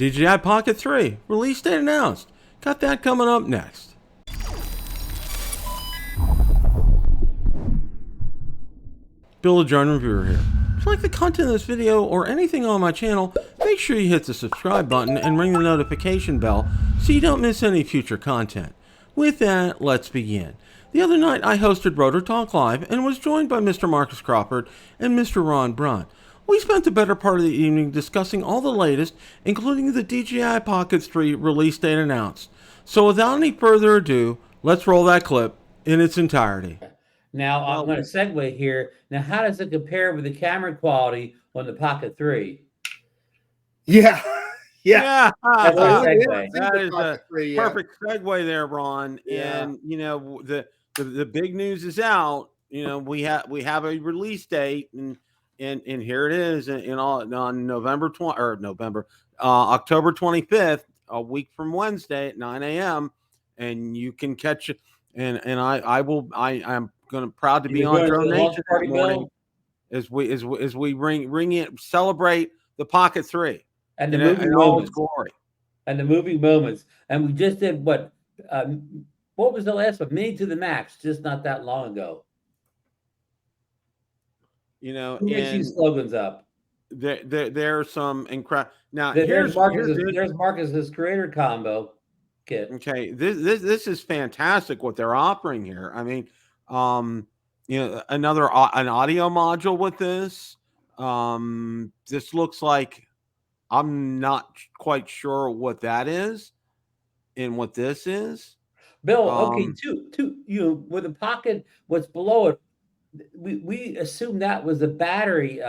DJI Pocket 3, release date announced. Got that coming up next. Bill the Drone Reviewer here. If you like the content of this video or anything on my channel, make sure you hit the subscribe button and ring the notification bell so you don't miss any future content. With that, let's begin. The other night I hosted Rotor Talk Live and was joined by Mr. Marcus Crawford and Mr. Ron Brunt. We spent the better part of the evening discussing all the latest, including the DJI Pocket 3 release date announced. So without any further ado, let's roll that clip in its entirety. Now, I'm going to segue here. Now, how does it compare with the camera quality on the Pocket 3? Yeah. That's a segue. That is a perfect segue there, Ron. Yeah. And, you know, the big news is out. You know, we have a release date, and here it is on October 25th, a week from Wednesday at 9 a.m. And you can catch it. And I'm proud to be on Drone Nation this morning as we ring it, celebrate the Pocket 3 and the movie moments, glory, and the movie moments. And we just did what was the last one? Mini to the Max, just not that long ago. You know, who makes these slogans up? There are some incredible. Now there's Marcus's creator combo kit. Okay, this is fantastic what they're offering here. I mean, you know, an audio module with this. This looks like, I'm not quite sure what that is and what this is. Bill, okay, with the Pocket, what's below it, we assume that was the battery.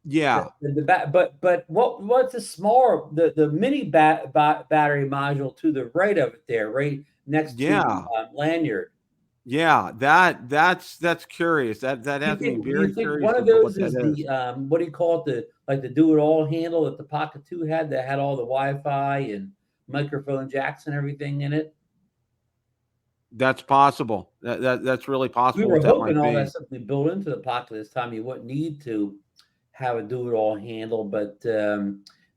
Yeah. But what's the smaller the mini battery module to the right of it there, right next to the lanyard? Yeah, that's curious. That has me very curious. One of those is the what do you call it? The do-it-all handle that the Pocket 2 had, that had all the Wi-Fi and microphone jacks and everything in it. That's possible. That's really possible. We were hoping all that stuff we built into the Pocket this time. You wouldn't need to have a do-it-all handle, but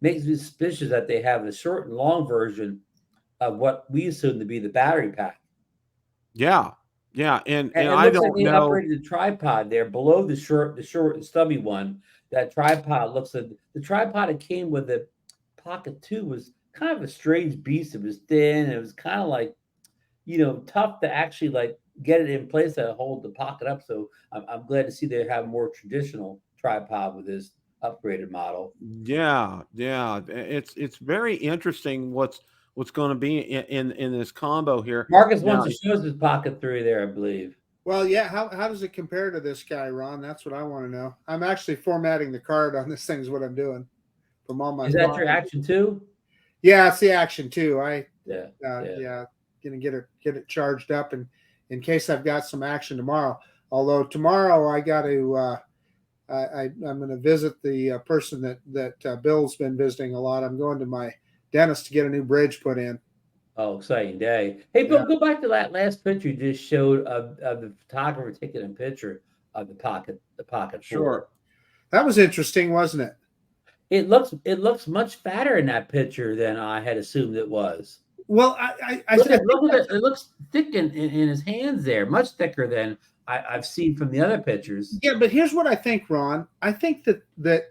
makes me suspicious that they have the short and long version of what we assume to be the battery pack. Yeah, and I don't know. Upgraded the tripod there below the short and stubby one. That tripod looks like the tripod that came with the Pocket 2 was kind of a strange beast. It was thin. It was kind of like, you know, tough to actually like get it in place to hold the Pocket up. So I'm glad to see they have a more traditional tripod with this upgraded model. Yeah. It's very interesting what's going to be in this combo here. Marcus wants to show us his Pocket 3 there, I believe. Well, yeah. How does it compare to this guy, Ron? That's what I want to know. I'm actually formatting the card on this thing is what I'm doing from all my. Is that your Action 2? Yeah, it's the Action 2. Gonna get it charged up, and in case I've got some action tomorrow. Although tomorrow I got to. I'm going to visit the person that Bill's been visiting a lot. I'm going to my dentist to get a new bridge put in. Oh, exciting day. Hey, Bill, go back to that last picture you just showed of the photographer taking a picture of the Pocket 4. Sure. That was interesting, wasn't it? It looks much fatter in that picture than I had assumed it was. Well, look at it. It looks thick in his hands there, much thicker than I've seen from the other pictures. Yeah, but here's what I think, Ron. I think that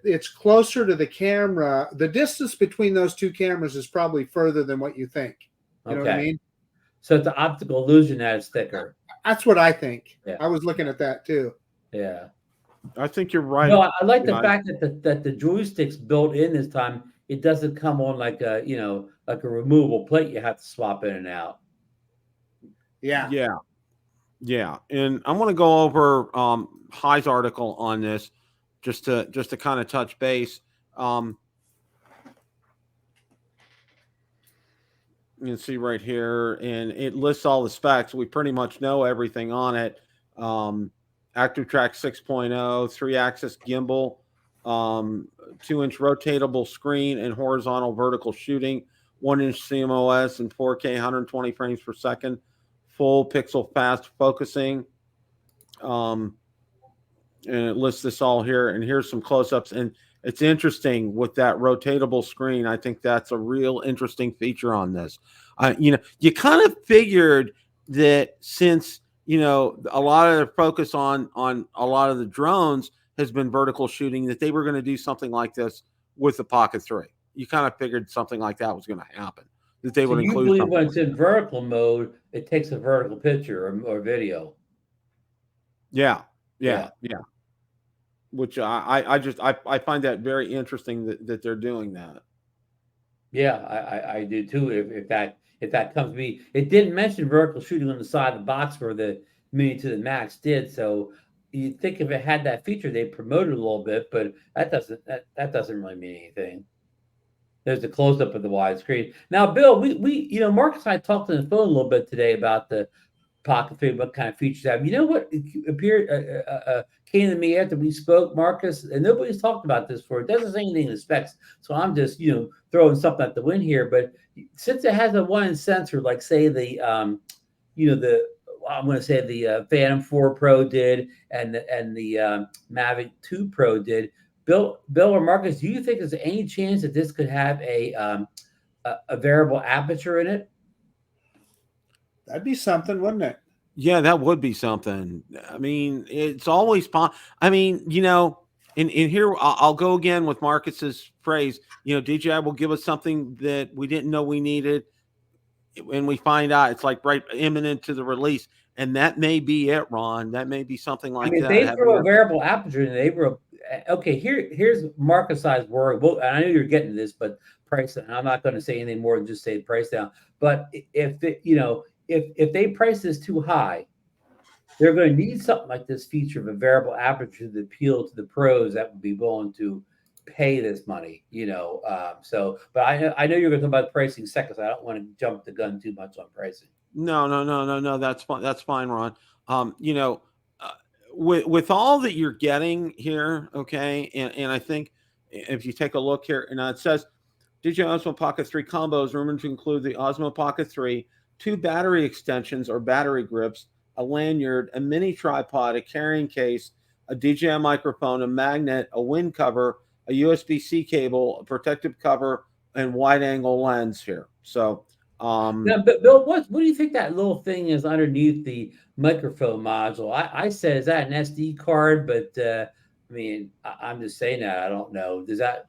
it's closer to the camera. The distance between those two cameras is probably further than what you think. You know what I mean? So it's an optical illusion that it's thicker. That's what I think. Yeah. I was looking at that too. Yeah. I think you're right. No, I like the fact that the joystick's built in this time. It doesn't come on like a removable plate you have to swap in and out. Yeah. And I'm going to go over High's article on this just to kind of touch base. You can see right here, and it lists all the specs. We pretty much know everything on it. Active Track 6.0, 3-axis gimbal, 2-inch rotatable screen and horizontal vertical shooting, 1-inch CMOS and 4K 120 frames per second, full pixel fast focusing. And it lists this all here. And here's some close-ups. And it's interesting with that rotatable screen. I think that's a real interesting feature on this. You kind of figured that since a lot of the focus on a lot of the drones has been vertical shooting, that they were going to do something like this with the Pocket 3. You kind of figured something like that was going to happen, that they So would you include believe something when like it's in vertical mode, it takes a vertical picture or video? yeah, Yeah. which I find that very interesting that they're doing that. Yeah, I do too. If that comes to me, it didn't mention vertical shooting on the side of the box where the Mini to the Max did. So you'd think if it had that feature, they'd promote it a little bit, but that doesn't really mean anything. There's a close up of the widescreen. Now, Bill, we Marcus and I talked on the phone a little bit today about the Pocket 3, what kind of features have. You know what appeared came to me after we spoke, Marcus, and nobody's talked about this before. It doesn't say anything in the specs, so I'm just throwing something at the wind here. But since it has a one-inch sensor, like say the I'm going to say the Phantom 4 Pro did, and the Mavic 2 Pro did. Bill or Marcus, do you think there's any chance that this could have a variable aperture in it? That'd be something, wouldn't it? Yeah, that would be something. I mean, it's always I mean, and here I'll go again with Marcus's phrase. DJI will give us something that we didn't know we needed, and we find out it's like right imminent to the release, and that may be it, Ron. That may be something like that. They throw a variable aperture in. They were okay. Here's Marcus' worry. Well, I know you're getting to this, but price. And I'm not going to say anything more than just say price down. But if they price this too high, they're going to need something like this feature of a variable aperture to appeal to the pros that would be willing to pay this money. But I know you're going to talk about pricing second. So I don't want to jump the gun too much on pricing. No. That's fine. That's fine, Ron. With all that you're getting here, okay, and I think if you take a look here, and it says DJI Osmo Pocket 3 combo is rumored to include the Osmo Pocket 3, 2 battery extensions or battery grips, a lanyard, a mini tripod, a carrying case, a DJI microphone, a magnet, a wind cover, a USB-C cable, a protective cover, and wide-angle lens here. So, now, but Bill, what do you think that little thing is underneath the microphone module? I said, is that an SD card? But I mean, I'm just saying that. I don't know. Does that?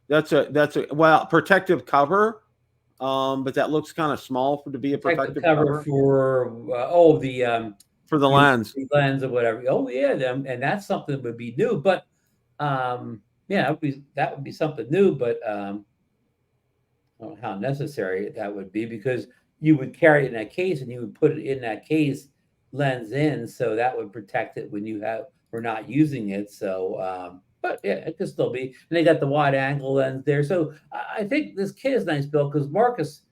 That's a well, protective cover. But that looks kind of small to be a protective cover for for the lens, or whatever. Oh yeah, and that's something that would be new. But that would be something new. But I don't know how necessary that would be, because you would carry it in that case and you would put it in that case, lens in, so that would protect it when we're not using it. So. But yeah, it could still be. And they got the wide angle lens there. So I think this kit is nice, Bill, because Marcus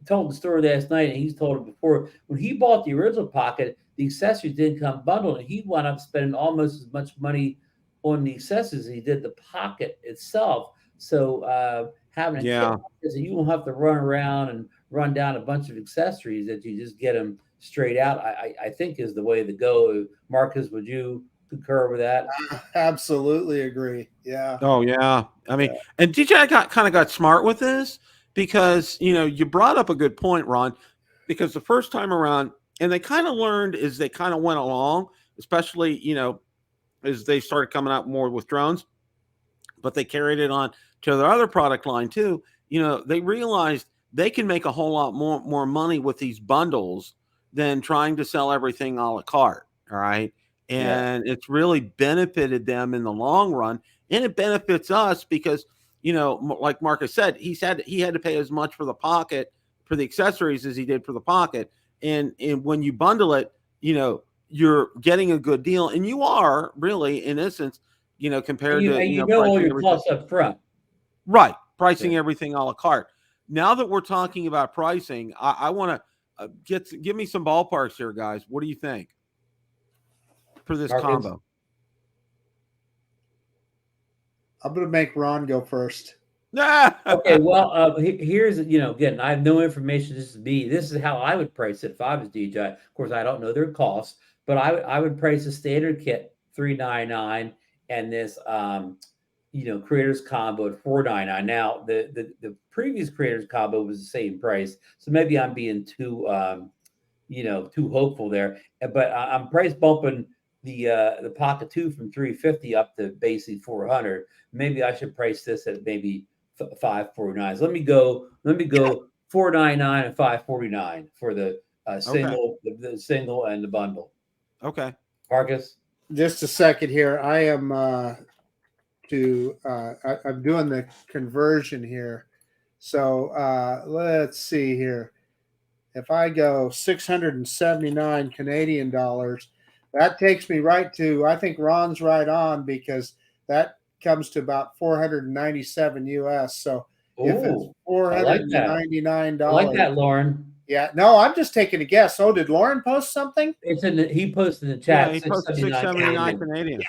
told the story last night, and he's told it before. When he bought the original Pocket, the accessories didn't come bundled, and he wound up spending almost as much money on the accessories as he did the Pocket itself. So having a kit, so you won't have to run around and run down a bunch of accessories, that you just get them straight out, I think is the way to go. Marcus, would you concur with that? Absolutely agree. Yeah. Oh yeah. I mean, and DJI got smart with this, because you brought up a good point, Ron, because the first time around, and they kind of learned as they kind of went along, especially as they started coming out more with drones, but they carried it on to their other product line too. They realized they can make a whole lot more money with these bundles than trying to sell everything a la carte. All right. And it's really benefited them in the long run, and it benefits us because, like Marcus said, he had to pay as much for the Pocket, for the accessories, as he did for the Pocket. And when you bundle it, you're getting a good deal, and you are really, in essence, compared to all your costs up front, right? Pricing everything a la carte. Now that we're talking about pricing, I want to give me some ballparks here, guys. What do you think for this combo? I'm going to make Ron go first. Okay, well, here's, again, I have no information. This is how I would price it if I was DJI. Of course, I don't know their costs, but I would price a standard kit $399, and this creators combo at $499. Now the previous creators combo was the same price, so maybe I'm being too too hopeful there. But I'm price bumping the Pocket 2 from 350 up to basically 400. Maybe I should price this at maybe 549. So let me go 499 and 549 for the single, the single and the bundle. Okay, Marcus. Just a second here. I am I'm doing the conversion here. So let's see here. If I go 679 Canadian dollars, that takes me right to, I think Ron's right on, because that comes to about 497 US. So if it's $499, I like that, Lauren. Yeah, no, I'm just taking a guess. Oh, did Lauren post something? It's he posted in the chat. Yeah, he posted 679 Canadian.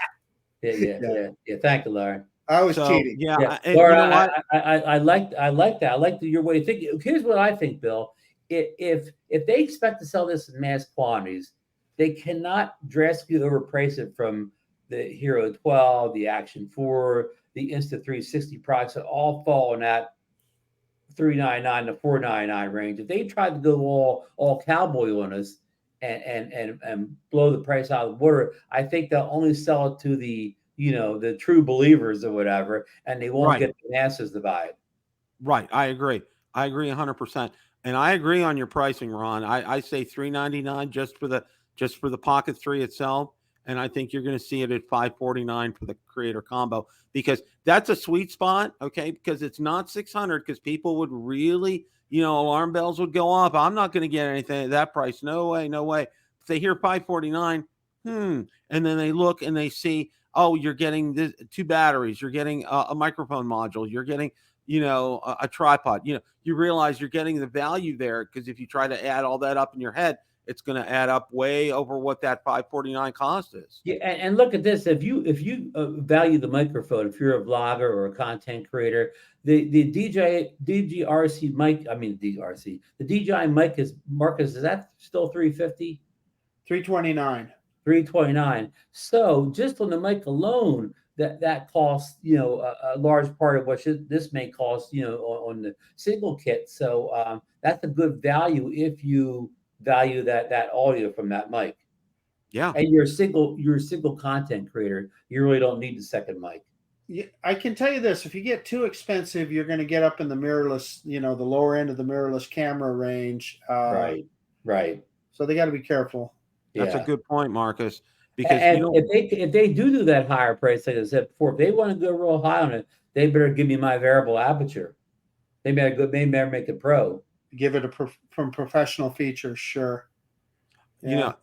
Yeah. Thank you, Lauren. I was cheating. Yeah. Lauren, I like that. I like your way of thinking. Here's what I think, Bill. If they expect to sell this in mass quantities, they cannot drastically overprice it from the Hero 12, the Action 4, the Insta360 products that all fall in that $399 to $499 range. If they try to go all cowboy on us and blow the price out of the water, I think they'll only sell it to the the true believers or whatever, and they won't get the masses to buy it. Right, I agree 100%, and I agree on your pricing, Ron. I say $399 just for the Pocket 3 itself. And I think you're going to see it at $549 for the creator combo, because that's a sweet spot. Okay. Because it's not 600, because people would really, alarm bells would go off. I'm not going to get anything at that price. No way. If they hear $549, and then they look and they see, oh, you're getting this, 2 batteries, you're getting a microphone module, you're getting, a tripod, you realize you're getting the value there. Because if you try to add all that up in your head, it's going to add up way over what that $549 cost is. Yeah, and look at this. If you value the microphone, if you're a vlogger or a content creator, the DJI RC mic, the DJI mic is, Marcus, is that still 350? 329. 329. So just on the mic alone, that costs a large part of what this may cost on the single kit. So that's a good value if you value that audio from that mic. Yeah. And you're a single content creator, you really don't need the second mic. Yeah, I can tell you this: if you get too expensive, you're going to get up in the mirrorless, the lower end of the mirrorless camera range. Right. So they got to be careful. That's a good point, Marcus. Because if they do that higher price, like I said before, if they want to go real high on it, they better give me my variable aperture. They better make it pro. Give it from professional features, sure. Yeah.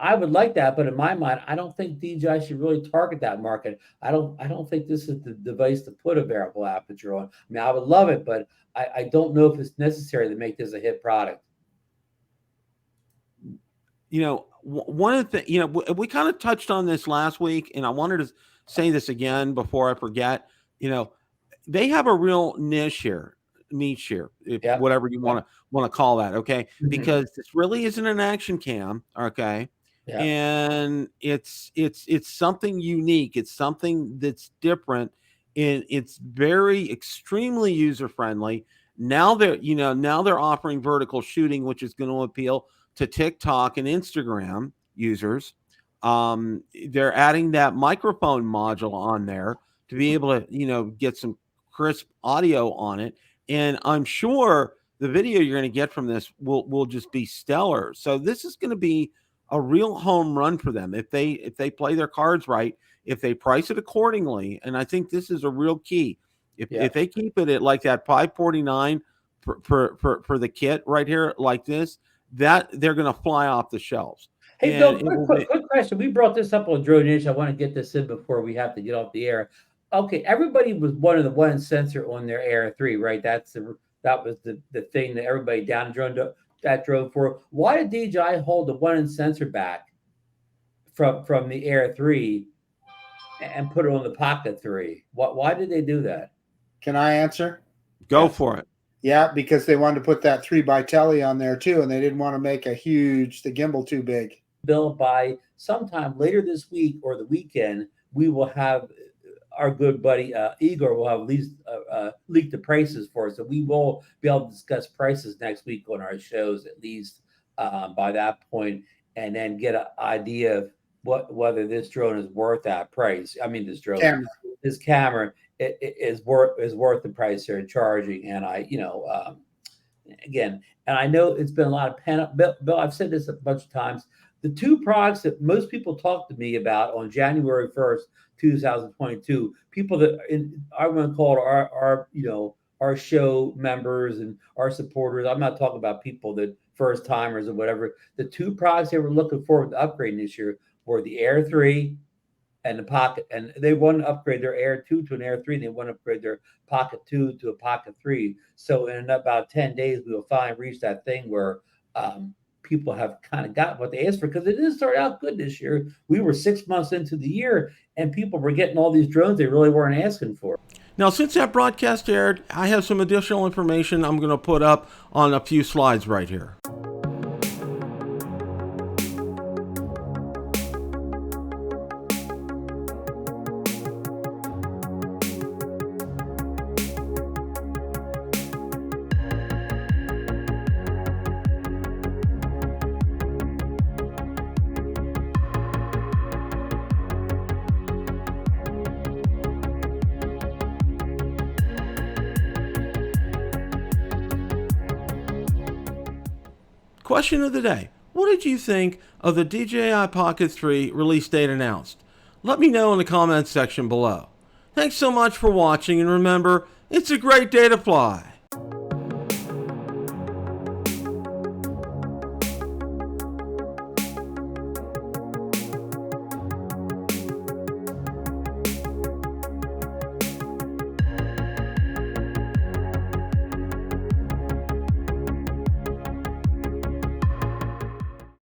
I would like that, but in my mind, I don't think DJI should really target that market. I don't think this is the device to put a variable aperture on. I mean, I would love it, but I don't know if it's necessary to make this a hit product. One of the we kind of touched on this last week, and I wanted to say this again before I forget. They have a real niche here, whatever you want to call that, okay? Mm-hmm. Because this really isn't an action cam, okay? Yeah. And it's something unique. It's something that's different, and it's very extremely user friendly. Now they're offering vertical shooting, which is going to appeal to TikTok and Instagram users. They're adding that microphone module on there to be able to get some crisp audio on it, and I'm sure the video you're going to get from this will just be stellar. So this is going to be a real home run for them if they play their cards right, if they price it accordingly. And I think this is a real key. If they keep it at like that $549 for the kit right here, like this, that they're going to fly off the shelves. Hey, Bill, quick question. We brought this up on Drone Niche. I want to get this in before we have to get off the air. Okay, everybody was wanting the 1-inch sensor on their Air 3, right? That was the thing that everybody down drove for. Why did DJI hold the 1-inch sensor back from the Air 3 and put it on the Pocket 3? Why did they do that? Can I answer? Go for it. Yeah, because they wanted to put that 3x telly on there too, and they didn't want to make the gimbal too big. Bill, by sometime later this week or the weekend, we will have our good buddy Igor will have at least leaked the prices for us. So we will be able to discuss prices next week on our shows, at least by that point, and then get an idea of whether this drone is worth that price. I mean, this drone, this camera is worth the price they're charging. And again, and I know it's been a lot of pent up. Bill, I've said this a bunch of times. The two products that most people talk to me about on January 1st, 2022, people that I'm going to call it our show members and our supporters. I'm not talking about people that first timers or whatever. The two products they were looking forward to upgrading this year were the Air 3 and the Pocket. And they want to upgrade their Air 2 to an Air 3, and they want to upgrade their Pocket 2 to a Pocket 3. So in about 10 days, we will finally reach that thing where people have kind of got what they asked for, because it didn't start out good this year. We were 6 months into the year, and people were getting all these drones they really weren't asking for. Now, since that broadcast aired, I have some additional information I'm going to put up on a few slides right here. Question of the day. What did you think of the DJI Pocket 3 release date announced? Let me know in the comments section below. Thanks so much for watching, and remember, it's a great day to fly.